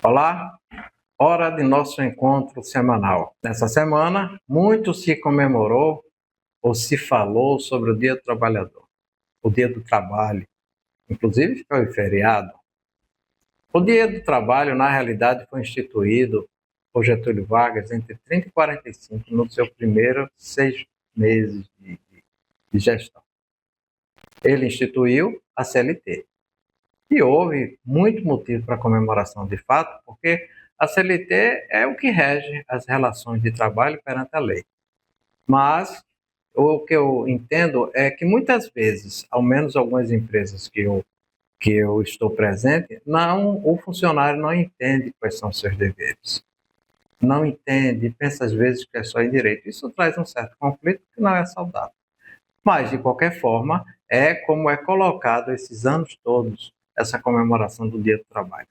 Olá, hora de nosso encontro semanal. Nessa semana, muito se comemorou ou se falou sobre o Dia do Trabalhador, o Dia do Trabalho, inclusive foi feriado. O Dia do Trabalho, na realidade, foi instituído por Getúlio Vargas entre 30 e 45, no seu primeiro 6 meses de gestão. Ele instituiu a CLT. E houve muito motivo para comemoração de fato, porque a CLT é o que rege as relações de trabalho perante a lei. Mas o que eu entendo é que muitas vezes, ao menos algumas empresas que eu estou presente, o funcionário não entende quais são os seus deveres. Não entende, pensa às vezes que é só em direito. Isso traz um certo conflito que não é saudável. Mas, de qualquer forma, é como é colocado esses anos todos essa comemoração do Dia do Trabalho.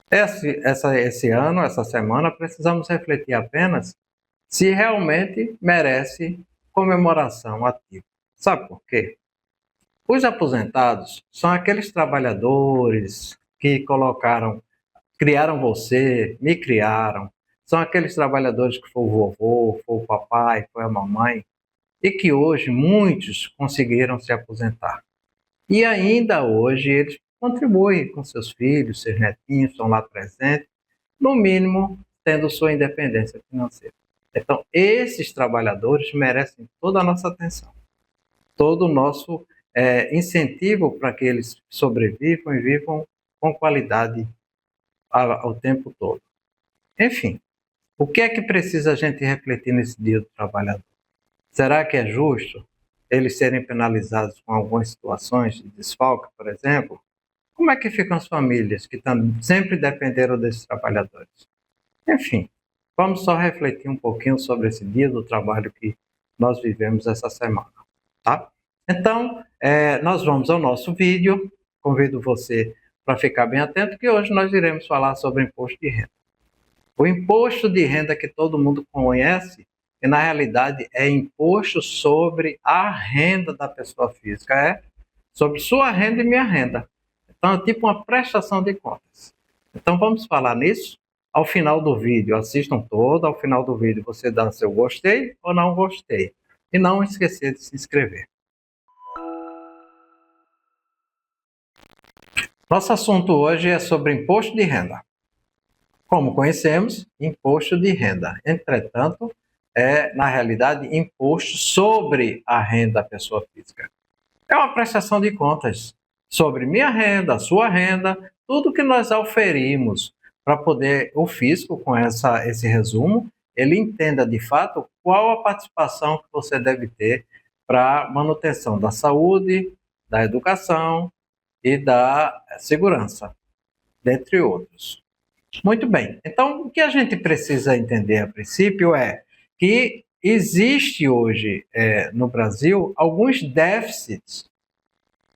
Esse ano, essa semana, precisamos refletir apenas se realmente merece comemoração ativa. Sabe por quê? Os aposentados são aqueles trabalhadores que criaram você, me criaram. São aqueles trabalhadores que foi o vovô, foi o papai, foi a mamãe, e que hoje muitos conseguiram se aposentar. E ainda hoje eles contribuem com seus filhos, seus netinhos, estão lá presentes, no mínimo tendo sua independência financeira. Então, esses trabalhadores merecem toda a nossa atenção, todo o nosso incentivo para que eles sobrevivam e vivam com qualidade ao tempo todo. Enfim, o que é que precisa a gente refletir nesse Dia do Trabalhador? Será que é justo eles serem penalizados com algumas situações de desfalque, por exemplo? Como é que ficam as famílias que sempre dependeram desses trabalhadores? Enfim, vamos só refletir um pouquinho sobre esse Dia do Trabalho que nós vivemos essa semana, tá? Então, nós vamos ao nosso vídeo. Convido você para ficar bem atento, que hoje nós iremos falar sobre imposto de renda. O imposto de renda que todo mundo conhece, que na realidade é imposto sobre a renda da pessoa física, sobre sua renda e minha renda. Então é tipo uma prestação de contas. Então vamos falar nisso. Ao final do vídeo, assistam todo, ao final do vídeo você dá seu gostei ou não gostei. E não esquecer de se inscrever. Nosso assunto hoje é sobre imposto de renda. Como conhecemos, imposto de renda. Entretanto, na realidade, imposto sobre a renda da pessoa física. É uma prestação de contas sobre minha renda, sua renda, tudo que nós auferimos para poder o fisco, com esse resumo, ele entenda de fato qual a participação que você deve ter para a manutenção da saúde, da educação e da segurança, dentre outros. Muito bem. Então, o que a gente precisa entender a princípio é que existe hoje no Brasil alguns déficits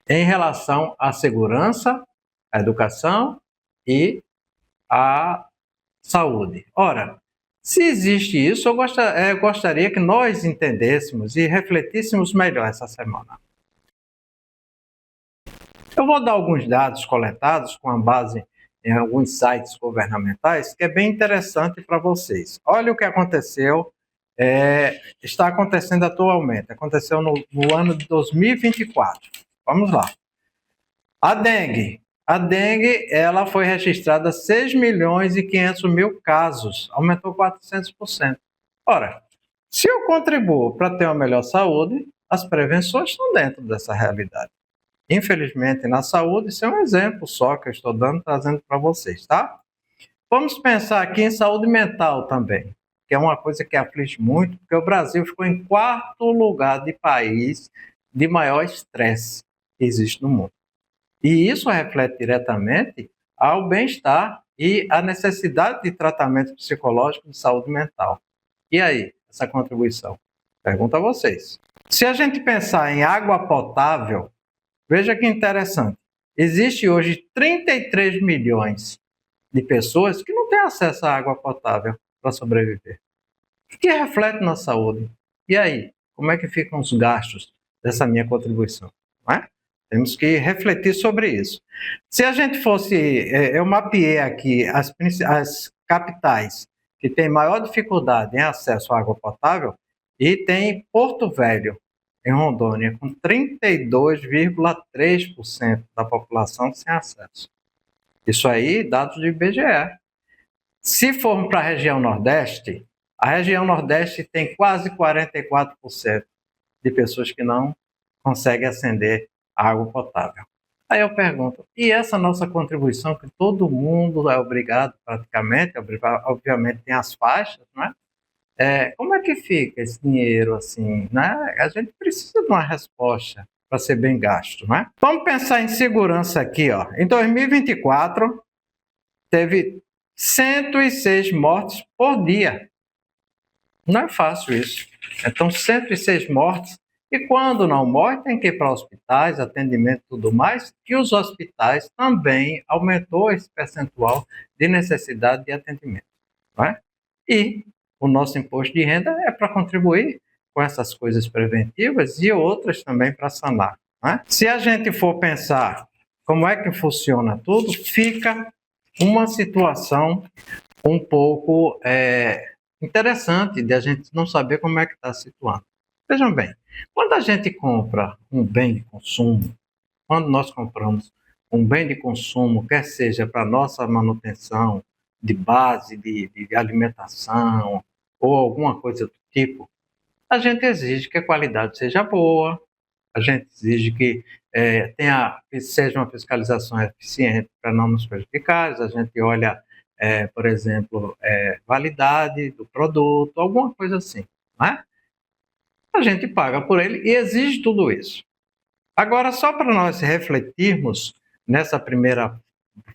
em relação à segurança, à educação e à saúde. Ora, se existe isso, eu gostaria que nós entendêssemos e refletíssemos melhor essa semana. Eu vou dar alguns dados coletados com a base em alguns sites governamentais, que é bem interessante para vocês. Olha o que aconteceu, está acontecendo atualmente, aconteceu no ano de 2024. Vamos lá. A dengue, ela foi registrada 6 milhões e 500 mil casos, aumentou 400%. Ora, se eu contribuo para ter uma melhor saúde, as prevenções estão dentro dessa realidade. Infelizmente, na saúde, isso é um exemplo só que eu estou trazendo para vocês, tá? Vamos pensar aqui em saúde mental também, que é uma coisa que aflige muito, porque o Brasil ficou em 4º lugar de país de maior estresse que existe no mundo. E isso reflete diretamente ao bem-estar e à necessidade de tratamento psicológico de saúde mental. E aí, essa contribuição? Pergunto a vocês. Se a gente pensar em água potável, veja que interessante. Existe hoje 33 milhões de pessoas que não têm acesso à água potável para sobreviver. O que reflete na saúde? E aí, como é que ficam os gastos dessa minha contribuição? Não é? Temos que refletir sobre isso. Se a gente fosse, eu mapeei aqui as capitais que têm maior dificuldade em acesso à água potável, e tem Porto Velho, em Rondônia, com 32,3% da população sem acesso. Isso aí, dados do IBGE. Se formos para a região Nordeste tem quase 44% de pessoas que não conseguem acender água potável. Aí eu pergunto, e essa nossa contribuição que todo mundo é obrigado praticamente, obviamente tem as faixas, né? Como é que fica esse dinheiro assim, né? A gente precisa de uma resposta para ser bem gasto, né? Vamos pensar em segurança aqui, ó. Em 2024 teve 106 mortes por dia. Não é fácil isso. Então, 106 mortes. E quando não morre, tem que ir para hospitais, atendimento e tudo mais. E os hospitais também aumentou esse percentual de necessidade de atendimento. Não é? E o nosso imposto de renda é para contribuir com essas coisas preventivas e outras também para sanar. Não é? Se a gente for pensar como é que funciona tudo, fica uma situação um pouco interessante de a gente não saber como é que está situado. Vejam bem, quando a gente compra um bem de consumo, quando nós compramos um bem de consumo, quer seja para nossa manutenção de base de alimentação ou alguma coisa do tipo, a gente exige que a qualidade seja boa, a gente exige que seja uma fiscalização eficiente para não nos prejudicar, a gente olha, por exemplo, validade do produto, alguma coisa assim, né? A gente paga por ele e exige tudo isso. Agora, só para nós refletirmos nessa primeira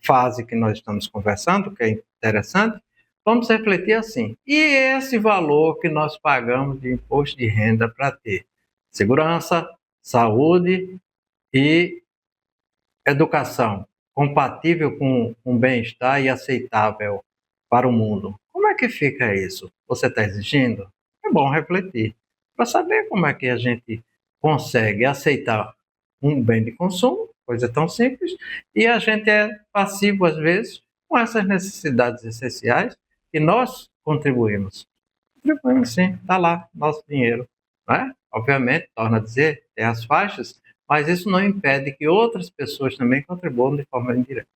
fase que nós estamos conversando, que é interessante, vamos refletir assim, e esse valor que nós pagamos de imposto de renda para ter segurança, saúde e educação compatível com bem-estar e aceitável para o mundo. Como é que fica isso? Você está exigindo? É bom refletir para saber como é que a gente consegue aceitar um bem de consumo, coisa tão simples, e a gente é passivo às vezes com essas necessidades essenciais e nós contribuímos. Contribuímos sim, está lá nosso dinheiro, não é? Obviamente, torna a dizer, tem as faixas, mas isso não impede que outras pessoas também contribuam de forma indireta.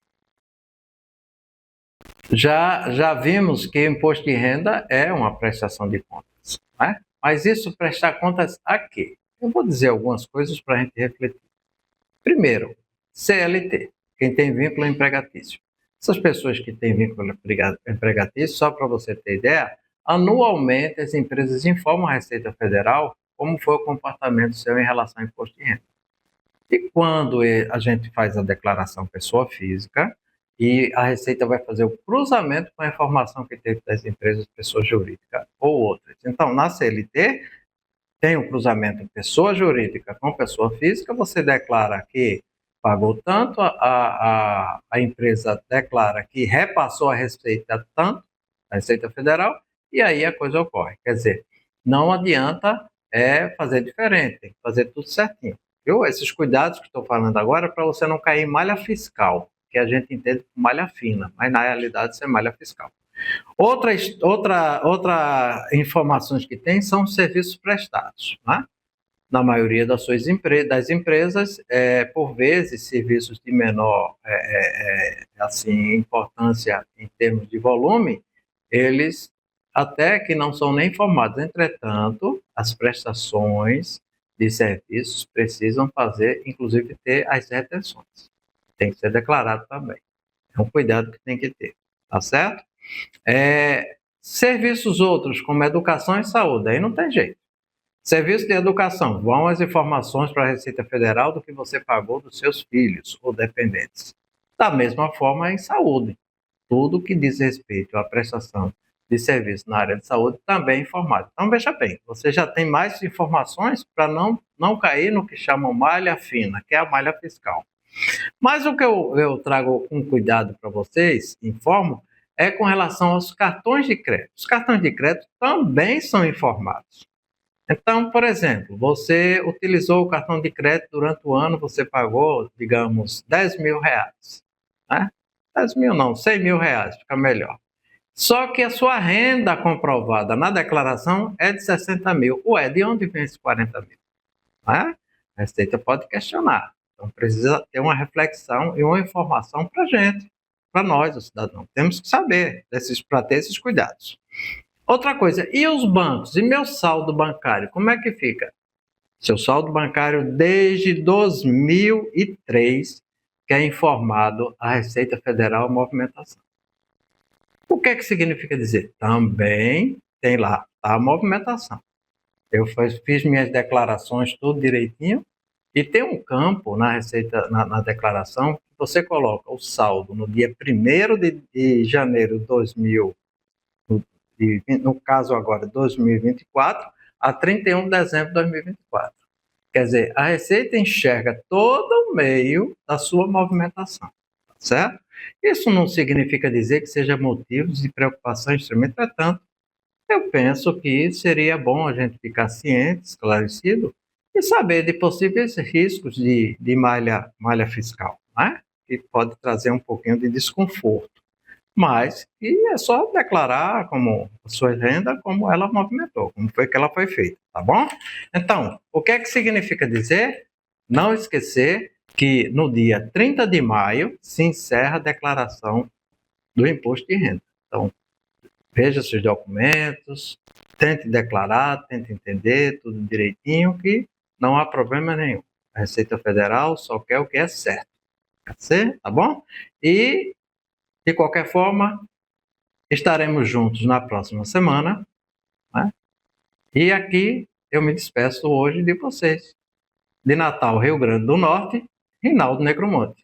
Já vimos que o imposto de renda é uma prestação de contas, né? Mas isso prestar contas a quê? Eu vou dizer algumas coisas para a gente refletir. Primeiro, CLT, quem tem vínculo empregatício. Essas pessoas que têm vínculo empregatício, só para você ter ideia, anualmente as empresas informam a Receita Federal como foi o comportamento seu em relação ao imposto de renda. E quando a gente faz a declaração pessoa física, e a Receita vai fazer o cruzamento com a informação que teve das empresas pessoa jurídica ou outras. Então, na CLT, tem o cruzamento pessoa jurídica com pessoa física, você declara que pagou tanto, a empresa declara que repassou a receita tanto, a Receita Federal, e aí a coisa ocorre. Quer dizer, não adianta fazer diferente, tem que fazer tudo certinho. Viu? Esses cuidados que estou falando agora é para você não cair em malha fiscal, que a gente entende como malha fina, mas na realidade isso é malha fiscal. Outra informações que tem são os serviços prestados, né? Na maioria das empresas, por vezes, serviços de menor assim, importância em termos de volume, eles até que não são nem informados. Entretanto, as prestações de serviços precisam fazer, inclusive, ter as retenções. Tem que ser declarado também. É um cuidado que tem que ter, tá certo? Serviços outros, como educação e saúde, aí não tem jeito. Serviço de educação, vão as informações para a Receita Federal do que você pagou dos seus filhos ou dependentes. Da mesma forma, em saúde. Tudo que diz respeito à prestação de serviço na área de saúde também é informado. Então, veja bem, você já tem mais informações para não cair no que chamam malha fina, que é a malha fiscal. Mas o que eu trago com cuidado para vocês, informo, é com relação aos cartões de crédito. Os cartões de crédito também são informados. Então, por exemplo, você utilizou o cartão de crédito durante o ano, você pagou, digamos, 10 mil reais. Né? 10 mil não, 100 mil reais, fica melhor. Só que a sua renda comprovada na declaração é de 60 mil. Ué, de onde vem esses 40 mil? Né? A Receita pode questionar. Então, precisa ter uma reflexão e uma informação para a gente, para nós, os cidadãos. Temos que saber para ter esses cuidados. Outra coisa, e os bancos? E meu saldo bancário? Como é que fica? Seu saldo bancário desde 2003, que é informado à Receita Federal movimentação. O que é que significa dizer? Também tem lá a movimentação. Eu fiz minhas declarações tudo direitinho e tem um campo na receita, na declaração, que você coloca o saldo no dia 1º de janeiro de 2000, no caso agora 2024, a 31 de dezembro de 2024. Quer dizer, a Receita enxerga todo o meio da sua movimentação, tá certo? Isso não significa dizer que seja motivo de preocupação extrema. Entretanto, eu penso que seria bom a gente ficar ciente, esclarecido, e saber de possíveis riscos de malha fiscal, né? Que pode trazer um pouquinho de desconforto. Mas que é só declarar como a sua renda, como ela movimentou, como foi que ela foi feita, tá bom? Então, o que é que significa dizer? Não esquecer que no dia 30 de maio se encerra a declaração do imposto de renda. Então, veja seus documentos, tente declarar, tente entender tudo direitinho, que não há problema nenhum. A Receita Federal só quer o que é certo. Tá bom? E, de qualquer forma, estaremos juntos na próxima semana. Né? E aqui eu me despeço hoje de vocês. De Natal, Rio Grande do Norte, Rinaldo Negromonte.